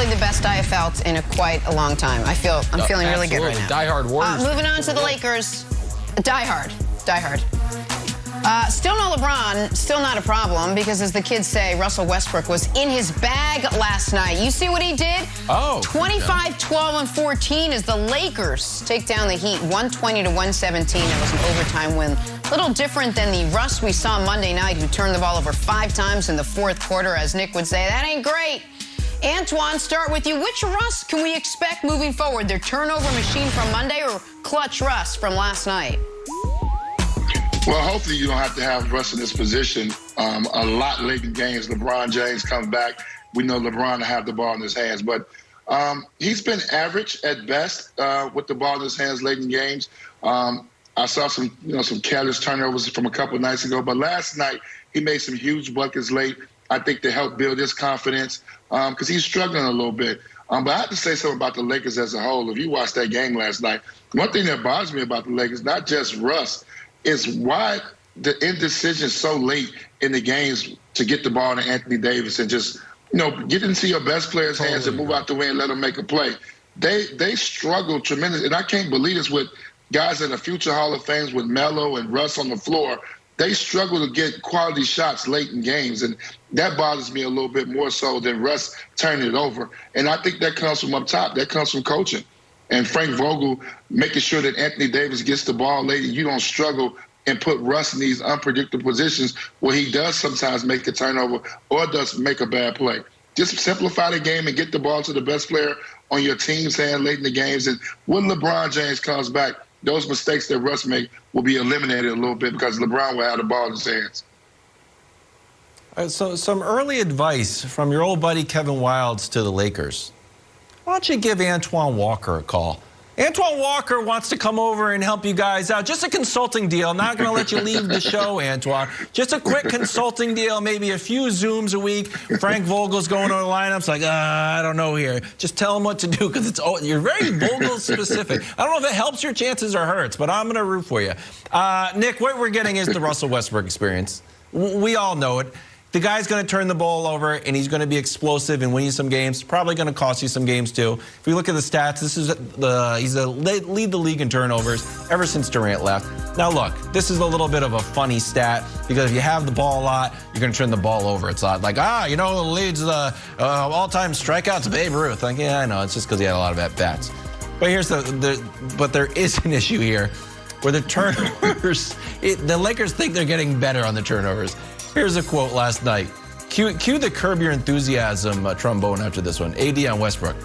Probably the best I have felt in quite a long time. I'm feeling really good right now. Die-hard Warriors. Moving on to the Lakers. Die-hard. Still no LeBron, still not a problem, because as the kids say, Russell Westbrook was in his bag last night. You see what he did? 25, 12, and 14 as the Lakers take down the Heat, 120 to 117. It was an overtime win. A little different than the Russ we saw Monday night, who turned the ball over 5 times in the fourth quarter. As Nick would say, that ain't great. Antoine, start with you. Which Russ can we expect moving forward? Their turnover machine from Monday or clutch Russ from last night? Well, hopefully you don't have to have Russ in this position a lot late in games. LeBron James comes back. We know LeBron will have the ball in his hands. But he's been average at best with the ball in his hands late in games. I saw some careless turnovers from a couple of nights ago. But last night, he made some huge buckets late, I think, to help build his confidence because he's struggling a little bit. But I have to say something about the Lakers as a whole. If you watched that game last night, one thing that bothers me about the Lakers, not just Russ, is why the indecision so late in the games to get the ball to Anthony Davis and just, get into your best player's hands and move out the way and let them make a play. They struggle tremendously. And I can't believe this with guys in the future Hall of Fames with Melo and Russ on the floor. They struggle to get quality shots late in games. And that bothers me a little bit more so than Russ turning it over. And I think that comes from up top. That comes from coaching. And Frank Vogel making sure that Anthony Davis gets the ball late and you don't struggle and put Russ in these unpredictable positions where he does sometimes make a turnover or does make a bad play. Just simplify the game and get the ball to the best player on your team's hand late in the games. And when LeBron James comes back, those mistakes that Russ make will be eliminated a little bit because LeBron will have the ball in his hands. So some early advice from your old buddy Kevin Wildes to the Lakers. Why don't you give Antoine Walker a call? Antoine Walker wants to come over and help you guys out. Just a consulting deal. Not going to let you leave the show, Antoine. Just a quick consulting deal, maybe a few Zooms a week. Frank Vogel's going over the lineups like, I don't know here. Just tell him what to do because you're very Vogel specific. I don't know if it helps your chances or hurts, but I'm going to root for you. Nick, what we're getting is the Russell Westbrook experience. We all know it. The guy's going to turn the ball over, and he's going to be explosive and win you some games. Probably going to cost you some games, too. If we look at the stats, he's lead the league in turnovers ever since Durant left. Now, look, this is a little bit of a funny stat because if you have the ball a lot, you're going to turn the ball over. It's not like, who leads the all-time strikeouts? Babe Ruth. Like, yeah, I know. It's just because he had a lot of at-bats. But but there is an issue here where the turnovers, the Lakers think they're getting better on the turnovers. Here's a quote last night. Cue the Curb Your Enthusiasm trombone after this one. AD on Westbrook.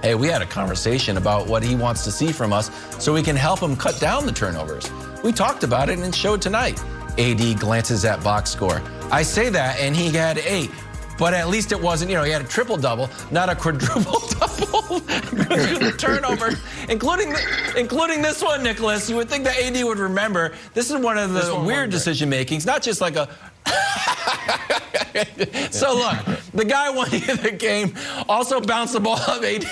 Hey, we had a conversation about what he wants to see from us so we can help him cut down the turnovers. We talked about it and it showed tonight. AD glances at box score. I say that, and he had 8. But at least it wasn't, he had a triple-double, not a quadruple-double. The turnover, including this one, Nicholas. You would think that AD would remember. This is one of the weird decision-makings, not just like a... So, look, the guy won the game, also bounced the ball up AD.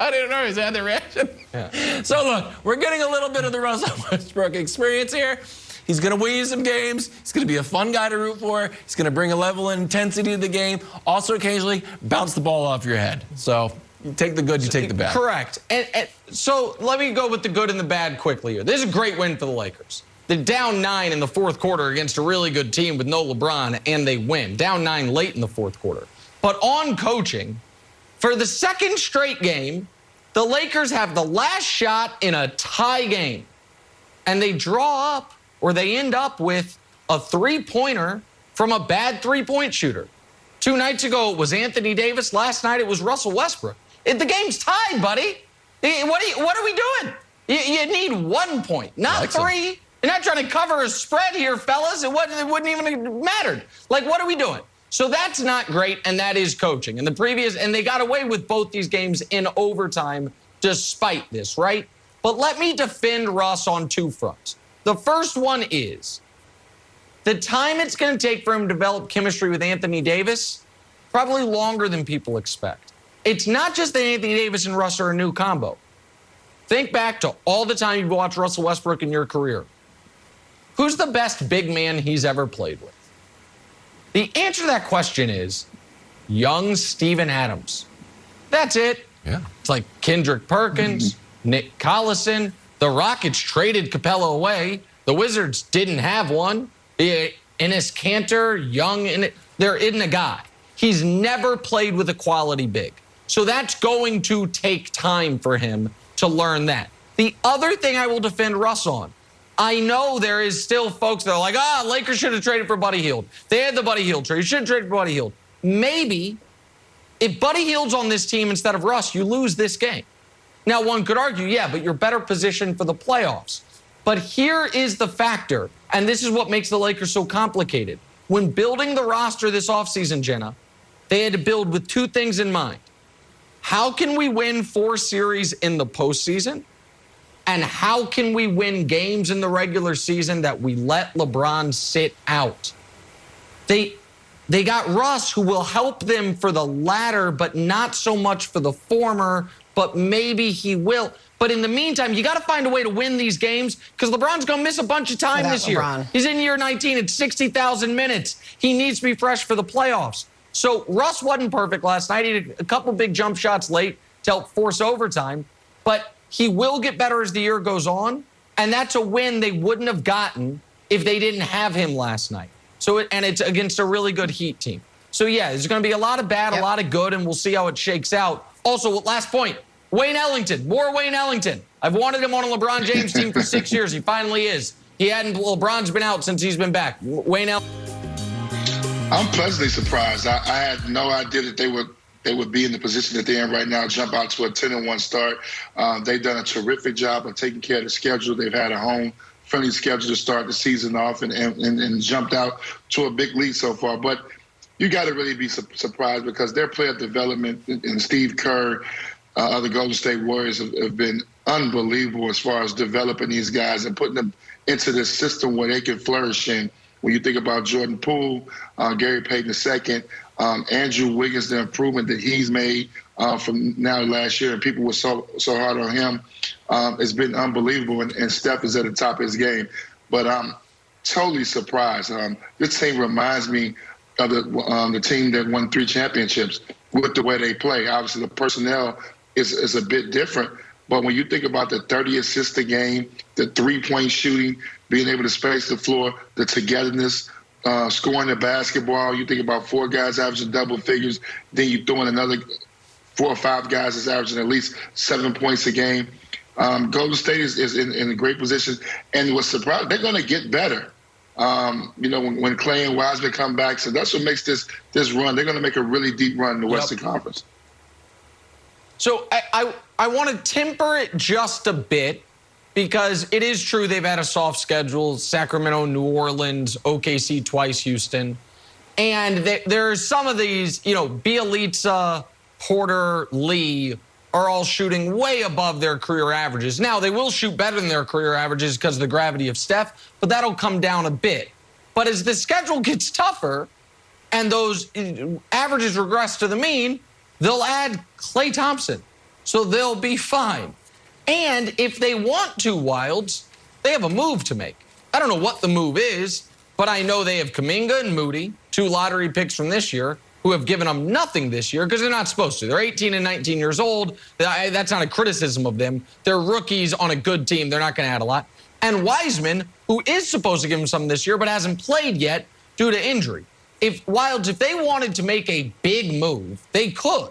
I didn't know he had the reaction. Yeah. So, look, we're getting a little bit of the Russell Westbrook experience here. He's going to win you some games. He's going to be a fun guy to root for. He's going to bring a level of intensity to the game. Also, occasionally, bounce the ball off your head. So, you take the good, you take the bad. Correct. And so, let me go with the good and the bad quickly here. This is a great win for the Lakers. They're down 9 in the fourth quarter against a really good team with no LeBron, and they win. Down 9 late in the fourth quarter. But on coaching, for the second straight game, the Lakers have the last shot in a tie game. And they draw up, or they end up with a three-pointer from a bad three-point shooter. 2 nights ago, it was Anthony Davis. Last night, it was Russell Westbrook. The game's tied, buddy. What are we doing? You need 1 point, not 3. You're not trying to cover a spread here, fellas. It wouldn't even have mattered. Like, what are we doing? So that's not great, and that is coaching. And they got away with both these games in overtime despite this, right? But let me defend Russ on 2 fronts. The first one is the time it's going to take for him to develop chemistry with Anthony Davis, probably longer than people expect. It's not just that Anthony Davis and Russ are a new combo. Think back to all the time you've watched Russell Westbrook in your career. Who's the best big man he's ever played with? The answer to that question is young Steven Adams. That's it. Yeah. It's like Kendrick Perkins, Nick Collison. The Rockets traded Capella away. The Wizards didn't have one. Enes Kanter, young, there isn't a guy. He's never played with a quality big. So that's going to take time for him to learn that. The other thing I will defend Russ on, I know there is still folks that are like, Lakers should have traded for Buddy Hield. They had the Buddy Hield trade. You should have traded for Buddy Hield. Maybe if Buddy Hield's on this team instead of Russ, you lose this game. Now, one could argue, yeah, but you're better positioned for the playoffs. But here is the factor, and this is what makes the Lakers so complicated. When building the roster this offseason, Jenna, they had to build with two things in mind. How can we win 4 series in the postseason? And how can we win games in the regular season that we let LeBron sit out? They got Russ, who will help them for the latter, but not so much for the former, but maybe he will. But in the meantime, you got to find a way to win these games because LeBron's going to miss a bunch of time this year. He's in year 19 at 60,000 minutes. He needs to be fresh for the playoffs. So Russ wasn't perfect last night. He had a couple big jump shots late to help force overtime. But he will get better as the year goes on. And that's a win they wouldn't have gotten if they didn't have him last night. And it's against a really good Heat team. So, yeah, there's going to be a lot of bad, a lot of good, and we'll see how it shakes out. Also, last point, Wayne Ellington, more Wayne Ellington. I've wanted him on a LeBron James team for 6 years. He finally is. LeBron's been out since he's been back. Wayne Ellington. I'm pleasantly surprised. I had no idea that they would be in the position that they're in right now, jump out to a 10-1 start. They've done a terrific job of taking care of the schedule. They've had a home-friendly schedule to start the season off and jumped out to a big lead so far. But you got to really be surprised because their player development and Steve Kerr, the Golden State Warriors have been unbelievable as far as developing these guys and putting them into this system where they can flourish in. When you think about Jordan Poole, Gary Payton II, Andrew Wiggins, the improvement that he's made from now to last year, and people were so hard on him, it's been unbelievable, and Steph is at the top of his game. But I'm totally surprised. This team reminds me of the team that won 3 championships with the way they play. Obviously, the personnel is a bit different, but when you think about the 30 assists a game, the 3-point shooting, being able to space the floor, the togetherness, scoring the basketball, you think about 4 guys averaging double figures, then you throw in another 4 or 5 guys that's averaging at least 7 points a game. Golden State is in a great position, and what's surprising, they're going to get better. When Clay and Wiseman come back, so that's what makes this run. They're going to make a really deep run in the Western Conference. So I want to temper it just a bit because it is true they've had a soft schedule, Sacramento, New Orleans, OKC twice, Houston. And there's some of these, Bielitsa, Porter, Lee are all shooting way above their career averages. Now, they will shoot better than their career averages because of the gravity of Steph, but that'll come down a bit. But as the schedule gets tougher and those averages regress to the mean, they'll add Klay Thompson. So they'll be fine. And if they want to, Wilds, they have a move to make. I don't know what the move is, but I know they have Kuminga and Moody, 2 lottery picks from this year, who have given them nothing this year because they're not supposed to. They're 18 and 19 years old. That's not a criticism of them. They're rookies on a good team. They're not going to add a lot. And Wiseman, who is supposed to give them some this year but hasn't played yet due to injury. If they wanted to make a big move, they could.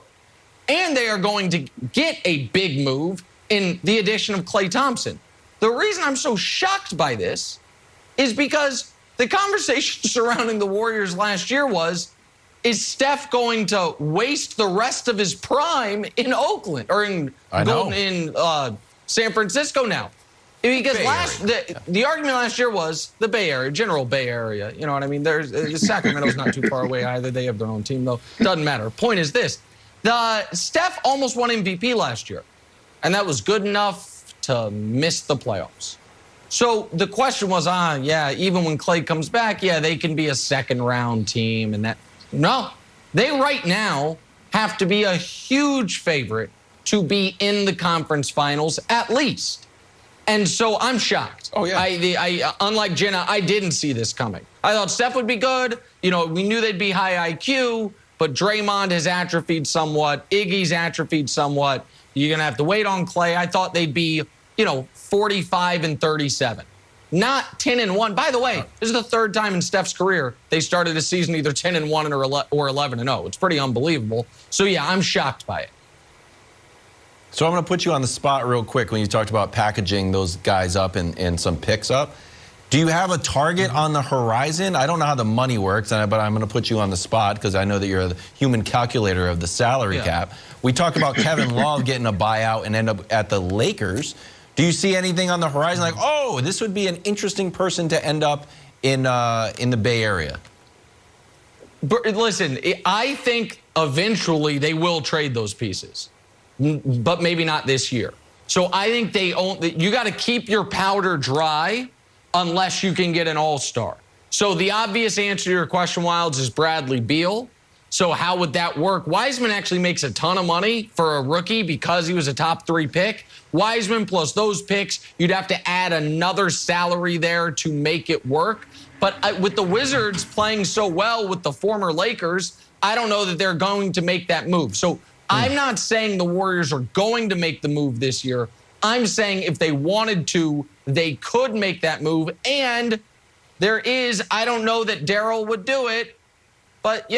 And they are going to get a big move in the addition of Klay Thompson. The reason I'm so shocked by this is because the conversation surrounding the Warriors last year was, is Steph going to waste the rest of his prime in Oakland or in San Francisco now? Because the argument last year was the Bay Area, general Bay Area. You know what I mean? Sacramento's not too far away either. They have their own team, though. Doesn't matter. Point is this. Steph almost won MVP last year, and that was good enough to miss the playoffs. So the question was, even when Klay comes back, they can be a second-round team. And that. No, they right now have to be a huge favorite to be in the conference finals at least. And so I'm shocked. Oh, yeah. Unlike Jenna, I didn't see this coming. I thought Steph would be good. We knew they'd be high IQ. but Draymond has atrophied somewhat. Iggy's atrophied somewhat. You're going to have to wait on Clay. I thought they'd be, 45-37. Not 10-1. By the way, this is the third time in Steph's career they started a season either 10-1 or 11-0. It's pretty unbelievable. So, yeah, I'm shocked by it. So I'm going to put you on the spot real quick when you talked about packaging those guys up and some picks up. Do you have a target on the horizon? I don't know how the money works, but I'm going to put you on the spot because I know that you're the human calculator of the salary cap. We talked about Kevin Love getting a buyout and end up at the Lakers. Do you see anything on the horizon like, oh, this would be an interesting person to end up in the Bay Area? But listen, I think eventually they will trade those pieces, but maybe not this year. So I think you got to keep your powder dry unless you can get an all-star. So the obvious answer to your question, Wilds, is Bradley Beal. So how would that work? Wiseman actually makes a ton of money for a rookie because he was a top 3 pick. Wiseman plus those picks, you'd have to add another salary there to make it work. But with the Wizards playing so well with the former Lakers, I don't know that they're going to make that move. So I'm not saying the Warriors are going to make the move this year. I'm saying if they wanted to, they could make that move. And I don't know that Daryl would do it, but,